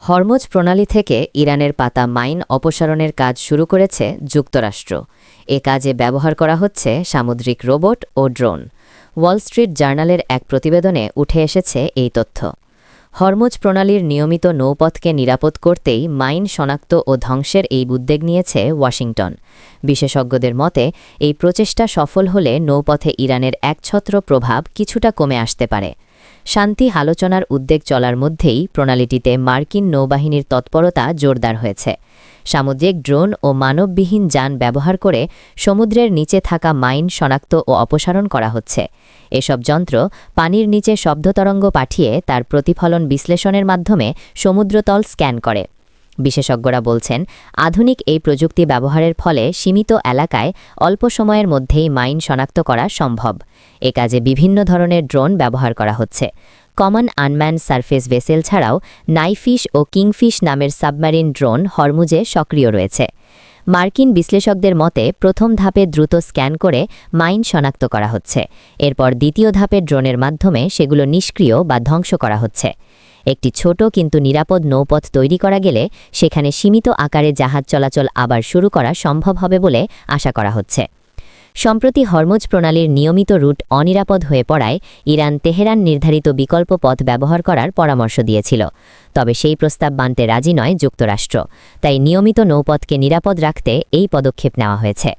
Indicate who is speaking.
Speaker 1: Hormuz প্রণালী থেকে ইরানের পাতা মাইন অপসারণের কাজ শুরু করেছে যুক্তরাষ্ট্র। এ কাজে ব্যবহার করা হচ্ছে সামুদ্রিক রোবট ও ড্রোন। ওয়াল স্ট্রিট জার্নালের এক প্রতিবেদনে উঠে এসেছে এই তথ্য। হরমুজ প্রণালীর নিয়মিত নৌপথকে নিরাপদ করতেই মাইন শনাক্ত ও ধ্বংসের এই উদ্যোগ নিয়েছে ওয়াশিংটন। বিশেষজ্ঞদের মতে এই প্রচেষ্টা সফল হলে নৌপথে ইরানের একছত্র প্রভাব কিছুটা কমে আসতে পারে। শান্তি আলোচনার উদ্যোগ চলার মধ্যেই প্রণালীটিতে মার্কিন নৌবাহিনীর তৎপরতা জোরদার হয়েছে। সামুদ্রিক ড্রোন ও মানববিহীন যান ব্যবহার করে সমুদ্রের নিচে থাকা মাইন শনাক্ত ও অপসারণ করা হচ্ছে। এসব যন্ত্র পানির নিচে শব্দতরঙ্গ পাঠিয়ে তার প্রতিফলন বিশ্লেষণের মাধ্যমে সমুদ্রতল স্ক্যান করে। বিশেষজ্ঞরা বলছেন, আধুনিক এই প্রযুক্তি ব্যবহারের ফলে সীমিত এলাকায় অল্প সময়ের মধ্যেই মাইন শনাক্ত করা সম্ভব। এ কাজে বিভিন্ন ধরনের ড্রোন ব্যবহার করা হচ্ছে। কমন আনম্যান সারফেস ভেসেল ছাড়াও নাইফিশ ও কিংফিশ নামের সাবমেরিন ড্রোন হরমুজে সক্রিয় রয়েছে। মার্কিন বিশ্লেষকদের মতে প্রথম ধাপে দ্রুত স্ক্যান করে মাইন শনাক্ত করা হচ্ছে। এরপর দ্বিতীয় ধাপে ড্রোনের মাধ্যমে সেগুলো নিষ্ক্রিয় বা ধ্বংস করা হচ্ছে। একটি ছোট কিন্তু নিরাপদ নৌপথ তৈরি করা গেলে সেখানে সীমিত আকারে জাহাজ চলাচল আবার শুরু করা সম্ভব হবে বলে আশা করা হচ্ছে। সম্প্রতি হরমুজ প্রণালীর নিয়মিত রুট অনিরাপদ হয়ে পড়ায় ইরান তেহরান নির্ধারিত বিকল্প পথ ব্যবহার করার পরামর্শ দিয়েছিল। তবে সেই প্রস্তাব মানতে রাজি নয় যুক্তরাষ্ট্র। তাই নিয়মিত নৌপথকে নিরাপদ রাখতে এই পদক্ষেপ নেওয়া হয়েছে।